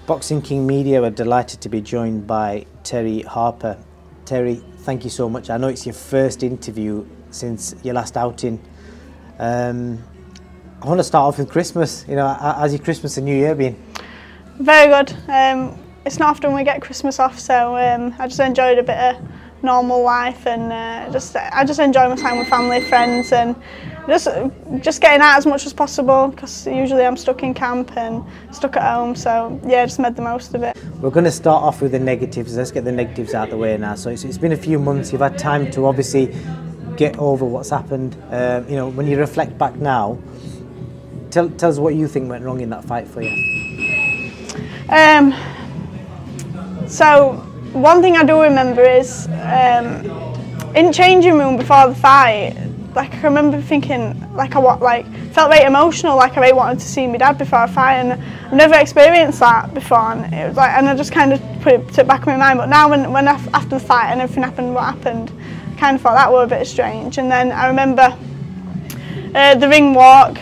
Boxing King Media are delighted to be joined by Terry Harper. Terry, thank you so much. I know it's your first interview since your last outing. I want to start off with Christmas. You know, how's your Christmas and New Year been? Very good. It's not often we get Christmas off, so I just enjoyed a bit of normal life, and I just enjoy my time with family, friends, and just getting out as much as possible, because usually I'm stuck in camp and stuck at home. So yeah, just made the most of it. We're going to start off with the negatives. Let's get the negatives out of the way now. So it's been a few months. You've had time to obviously get over what's happened. You know, when you reflect back now, tell us what you think went wrong in that fight for you. So one thing I do remember is in the changing room before the fight. Like, I remember thinking, felt very emotional, like I really wanted to see my dad before a fight, and I've never experienced that before, and it was like, and I just kind of put it back in my mind. But now, when after the fight and everything happened, what happened, I kind of thought that were a bit strange. And then I remember the ring walk.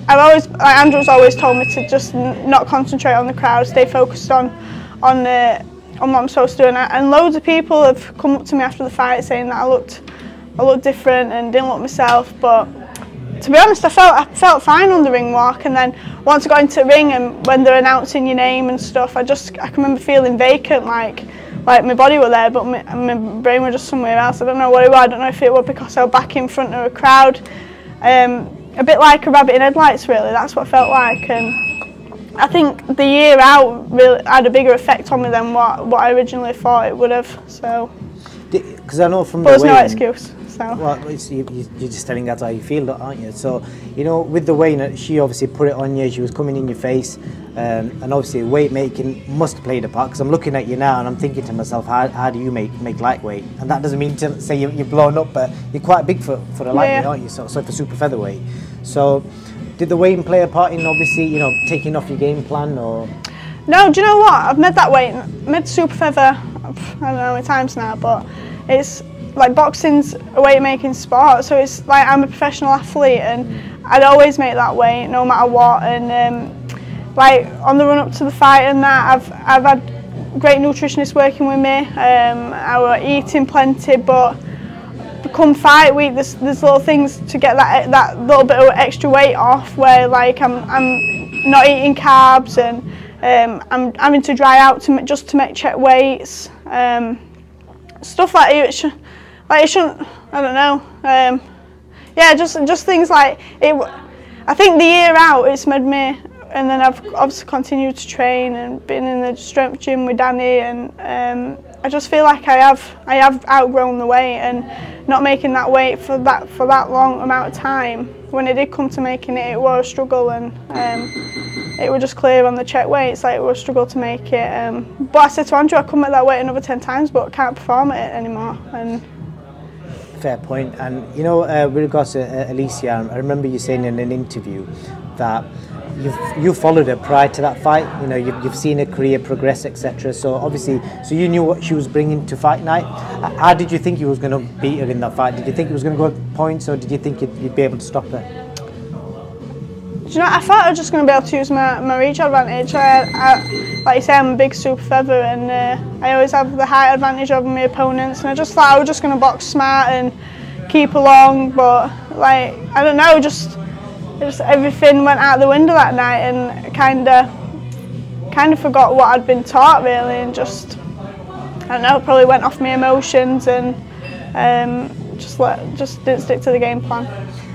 Andrew's always told me to just not concentrate on the crowd, stay focused on what I'm supposed to do, and loads of people have come up to me after the fight saying that I looked different and didn't look myself. But to be honest, I felt fine on the ring walk, and then once I got into the ring and when they're announcing your name and stuff, I can remember feeling vacant, like my body were there but my brain was just somewhere else. I don't know what it was. I don't know if it was because I was back in front of a crowd, a bit like a rabbit in headlights really. That's what it felt like, and I think the year out really had a bigger effect on me than what I originally thought it would have. So, because I know from but the way, there's no excuse. So. Well, you're just telling us how you feel, aren't you? So, you know, with the way she obviously put it on you, she was coming in your face, and obviously weight making must have played a part, because I'm looking at you now and I'm thinking to myself, how do you make lightweight? And that doesn't mean to say you're blown up, but you're quite big for a lightweight, aren't you? So for super featherweight. So did the weighting play a part in, obviously, you know, taking off your game plan, or? No, do you know what? I've made that weight, made super feather, I don't know how many times now, but it's like boxing's a weight making sport, so it's like I'm a professional athlete, and I'd always make that weight no matter what. And like on the run up to the fight and that, I've had great nutritionists working with me. I was eating plenty, but come fight week, there's little things to get that little bit of extra weight off, where like I'm not eating carbs, and I'm having to dry out just to make check weights, stuff like it. It shouldn't, I don't know. Yeah, just things like it. I think the year out it's made me, and then I've obviously continued to train and been in the strength gym with Danny, and I just feel like I have outgrown the weight, and not making that weight for that long amount of time. When it did come to making it, it was a struggle, and it was just clear on the check weights, like it was a struggle to make it. But I said to Andrew, I could make that weight another 10 times, but I can't perform at it anymore. And fair point. And you know, with regards to Alicia, I remember you saying in an interview that you followed her prior to that fight. You know, you've seen her career progress, etc. So obviously, so you knew what she was bringing to fight night. How did you think you was going to beat her in that fight? Did you think it was going to go points, or did you think you'd be able to stop her? Do you know, I thought I was just going to be able to use my reach advantage. Like you say, I'm a big super feather, and I always have the height advantage over my opponents, and I just thought I was just going to box smart and keep along, but like, I don't know, just everything went out the window that night, and kind of forgot what I'd been taught really, and just, I don't know, probably went off my emotions, and just didn't stick to the game plan.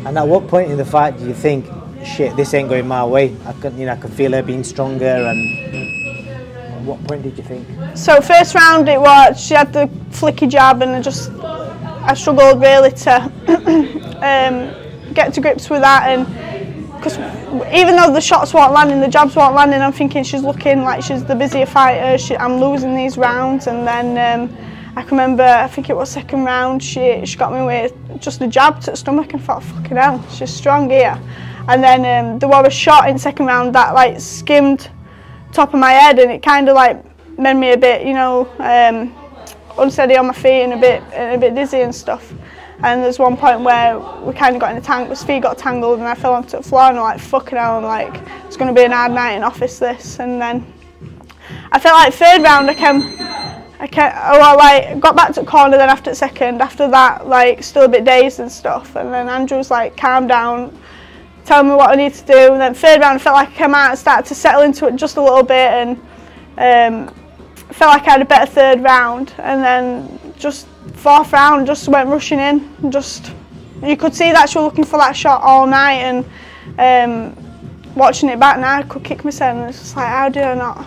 And at what point in the fight do you think, shit, this ain't going my way? I could feel her being stronger, and at what point did you think? So first round she had the flicky jab, and I struggled really to get to grips with that, and because even though the shots weren't landing, the jabs weren't landing, I'm thinking she's looking like she's the busier fighter, I'm losing these rounds. And then I can remember, I think it was second round, she got me with just a jab to the stomach, and thought, fucking hell, she's strong here. And then there was a shot in second round that like skimmed top of my head, and it kind of like made me a bit, you know, unsteady on my feet, and a bit dizzy and stuff. And there's one point where we kind of got in a tangle, his feet got tangled and I fell onto the floor and I'm like, fucking hell, I'm like, it's going to be an hard night in office this. And then I felt like third round I got back to the corner then after the second. After that, like, still a bit dazed and stuff. And then Andrew's like, calm down, tell me what I need to do. And then third round, I felt like I came out and started to settle into it just a little bit, and felt like I had a better third round. And then just fourth round, just went rushing in. Just, you could see that she was looking for that shot all night. And watching it back now, I could kick myself. And it's just like, how did I not?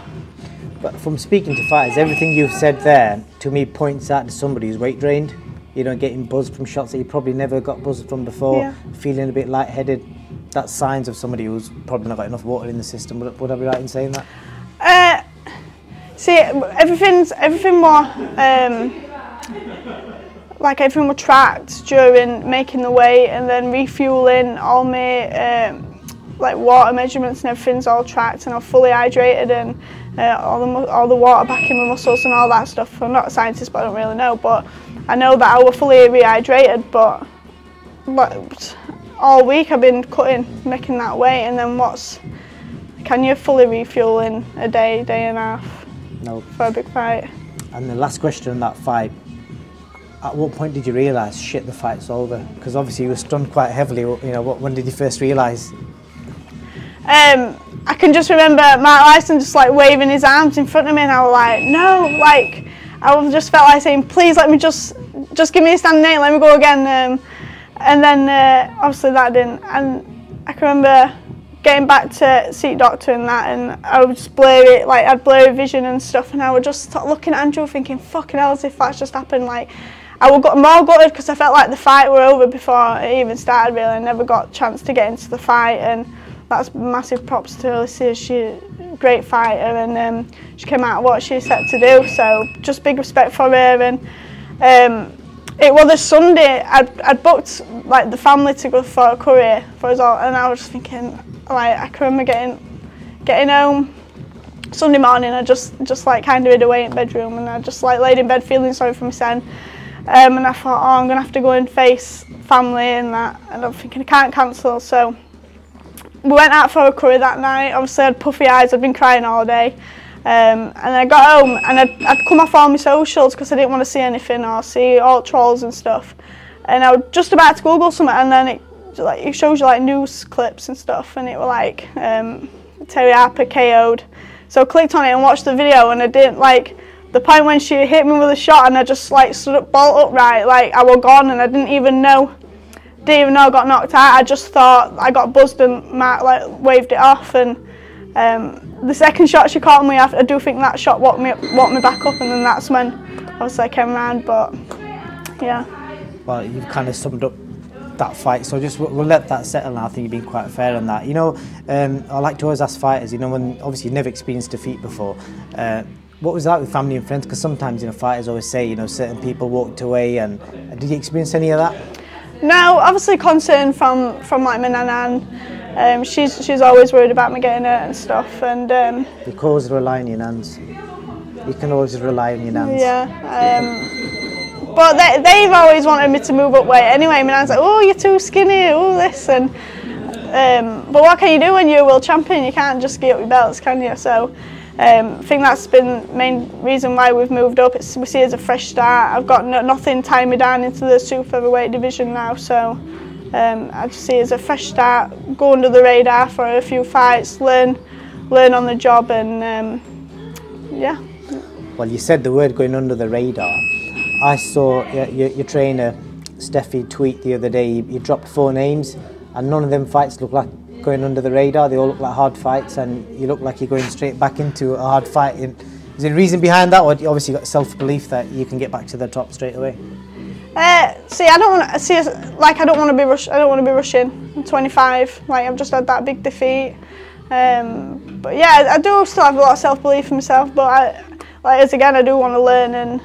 But from speaking to fighters, everything you've said there, to me, points out to somebody who's weight drained. You know, getting buzzed from shots that you probably never got buzzed from before, feeling a bit lightheaded. That's signs of somebody who's probably not got enough water in the system. Would I be right in saying that? See, everything more, like everything were tracked during making the weight, and then refueling, all my like water measurements and everything's all tracked, and I'm fully hydrated, and all the water back in my muscles and all that stuff. I'm not a scientist, but I don't really know, but I know that I was fully rehydrated. But all week I've been cutting, making that weight, and then can you fully refuel in a day and a half? No. For a big fight. And the last question on that fight, at what point did you realise, shit, the fight's over? Because obviously you were stunned quite heavily. You know, when did you first realise? I can just remember Mark Lyson just like waving his arms in front of me, and I was like, no, like, I just felt like saying, please let me just give me a standing 8, let me go again. And then obviously that didn't. And I can remember getting back to see doctor and that, and I was just blurry, like I had blurry vision and stuff, and I was just looking at Andrew thinking, fucking hell, as if that's just happened. Like, I got more gutted because I felt like the fight were over before it even started really. I never got a chance to get into the fight, and that's massive props to Alicia. She's a great fighter, and she came out of what she set to do, so just big respect for her. And it was a Sunday, I'd booked like the family to go for a curry for us all, and I was just thinking, like, I can remember getting home Sunday morning. I just like kind of hid away in the bedroom, and I just like laid in bed feeling sorry for my son. And I thought, oh, I'm gonna have to go and face family and that, and I'm thinking I can't cancel. So we went out for a curry that night. Obviously I had puffy eyes, I'd been crying all day. And I got home and I'd come off all my socials because I didn't want to see anything or see all trolls and stuff. And I was just about to Google something, and then it shows you like news clips and stuff, and it was like Terry Harper KO'd. So I clicked on it and watched the video, and I didn't like the point when she hit me with a shot, and I just like stood up bolt upright, like I was gone, and I didn't even know I got knocked out. I just thought I got buzzed, and Mark like waved it off. And the second shot she caught me, I do think that shot walked me back up, and then that's when obviously I came around. But yeah. Well, you've kind of summed up that fight, so just we'll let that settle now. I think you've been quite fair on that. You know, I like to always ask fighters, you know, when obviously you've never experienced defeat before, what was that with family and friends? Because sometimes, you know, fighters always say, you know, certain people walked away, and did you experience any of that? No, obviously concern from like my nan. She's always worried about me getting hurt and stuff, and you can always rely on your nans. You can always rely on your nans. Yeah. But they've always wanted me to move up weight anyway. My nan's like, oh, you're too skinny, oh this, and but what can you do when you're a world champion? You can't just get up your belts, can you? So I think that's been the main reason why we've moved up. We see it as a fresh start. I've got nothing tying me down into the super featherweight division now, so I just see it as a fresh start, go under the radar for a few fights, learn on the job, and yeah. Well, you said the word going under the radar. I saw your trainer Steffi tweet the other day. You dropped 4 names, and none of them fights look like going under the radar. They all look like hard fights, and you look like you're going straight back into a hard fight. Is there a reason behind that, or you obviously got self-belief that you can get back to the top straight away? See, I don't want to see, like, I don't want to be rushing. I'm 25. Like, I've just had that big defeat. But yeah, I do still have a lot of self-belief in myself. But I do want to learn, and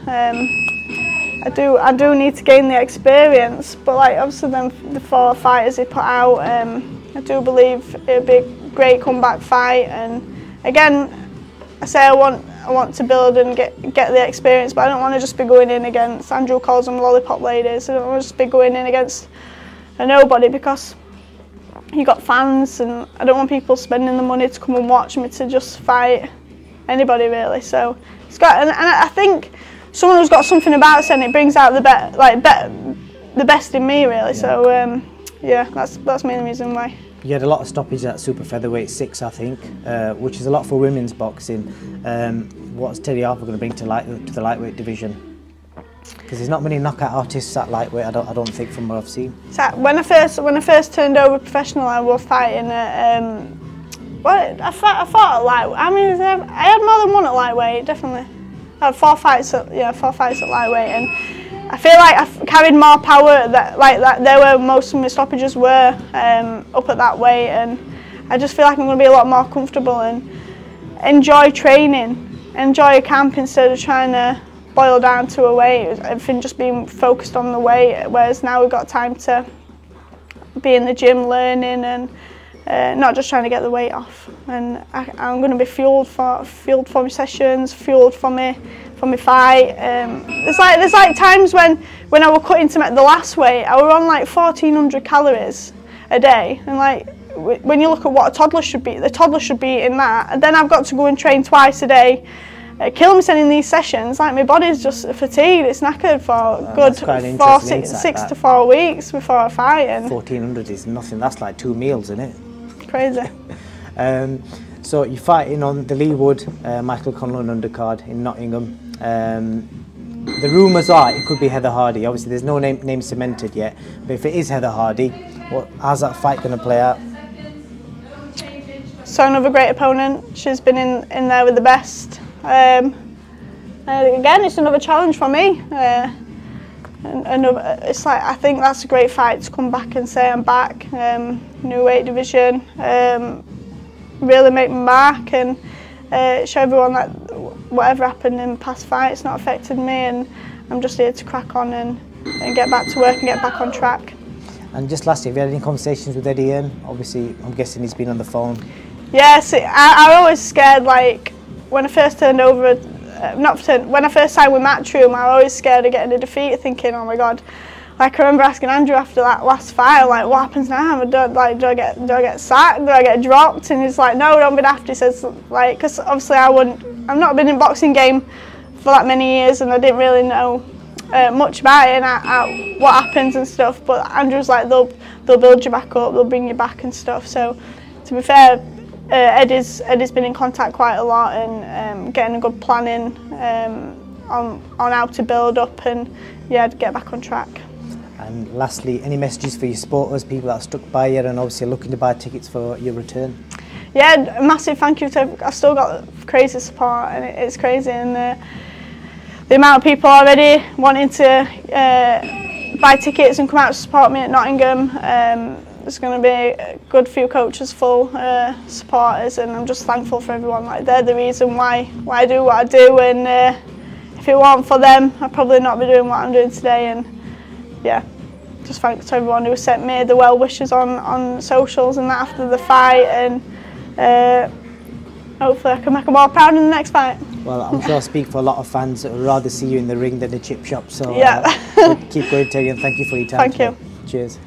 I do need to gain the experience. But like, obviously, the 4 fighters he put out, I do believe it'll be a great comeback fight. And again, I say I want I want to build and get the experience, but I don't want to just be going in against, Andrew calls them lollipop ladies, I don't want to just be going in against a nobody, because you got fans and I don't want people spending the money to come and watch me to just fight anybody really. So it's got, and I think someone who's got something about us and it brings out the best in me really. Yeah. So yeah, that's mainly the reason why. You had a lot of stoppage at super featherweight 6, I think, which is a lot for women's boxing. What's Terry Harper going to bring to the lightweight division? Because there's not many knockout artists at lightweight, I don't think, from what I've seen. So when I first turned over professional, I was fighting at I fought at lightweight. I mean, I had more than one at lightweight, definitely. I had 4 fights at lightweight, and I feel like I carried more power there where most of my stoppages were up at that weight, and I just feel like I'm going to be a lot more comfortable and enjoy training, enjoy a camp instead of trying to boil down to a weight. Everything just being focused on the weight, whereas now we've got time to be in the gym learning and not just trying to get the weight off. And I'm going to be fueled for my sessions, fueled for my fight. There's like times when I was cutting to make the last weight, I was on like 1,400 calories a day, and like when you look at what a toddler should be, the toddler should be eating that, and then I've got to go and train twice a day. Killing me in these sessions, like my body's just fatigued, it's knackered for good 6 to 4 weeks before I fight. And 1,400 is nothing, that's like 2 meals, isn't it? Crazy. So you're fighting on the Lee Wood, Michael Conlon undercard in Nottingham. The rumours are it could be Heather Hardy. Obviously there's no name cemented yet, but if it is Heather Hardy, how's that fight going to play out? So another great opponent, she's been in there with the best. Again, it's another challenge for me. It's like, I think that's a great fight to come back and say I'm back. New weight division, really make my mark and show everyone that whatever happened in past fights not affected me, and I'm just here to crack on and get back to work and get back on track. And just lastly, have you had any conversations with Eddie Hearn? Obviously, I'm guessing he's been on the phone. Yes, I was always scared, like, when I first turned over, when I first signed with Matchroom, I was always scared of getting a defeat, thinking, oh my God. Like, I remember asking Andrew after that last fight, like, what happens now? Do I get sacked? Do I get dropped? And he's like, no, don't be daft. He says, like, because obviously I've not been in boxing game for that many years, and I didn't really know much about it and what happens and stuff. But Andrew's like, they'll build you back up, they'll bring you back and stuff. So, to be fair, Eddie's been in contact quite a lot and getting a good planning on how to build up and yeah, get back on track. And lastly, any messages for your supporters, people that are stuck by you and obviously looking to buy tickets for your return? Yeah, massive thank you to, I've still got crazy support, and it's crazy, and the amount of people already wanting to buy tickets and come out to support me at Nottingham. There's going to be a good few coaches full, supporters, and I'm just thankful for everyone. Like, they're the reason why I do what I do, and if it weren't for them, I'd probably not be doing what I'm doing today. And yeah, just thanks to everyone who sent me the well wishes on socials and that after the fight, and hopefully I can make them all proud in the next fight. Well, I'm sure I speak for a lot of fans that would rather see you in the ring than the chip shop. So yeah. Keep going, Terry, and thank you for your time. Thank you. Cheers.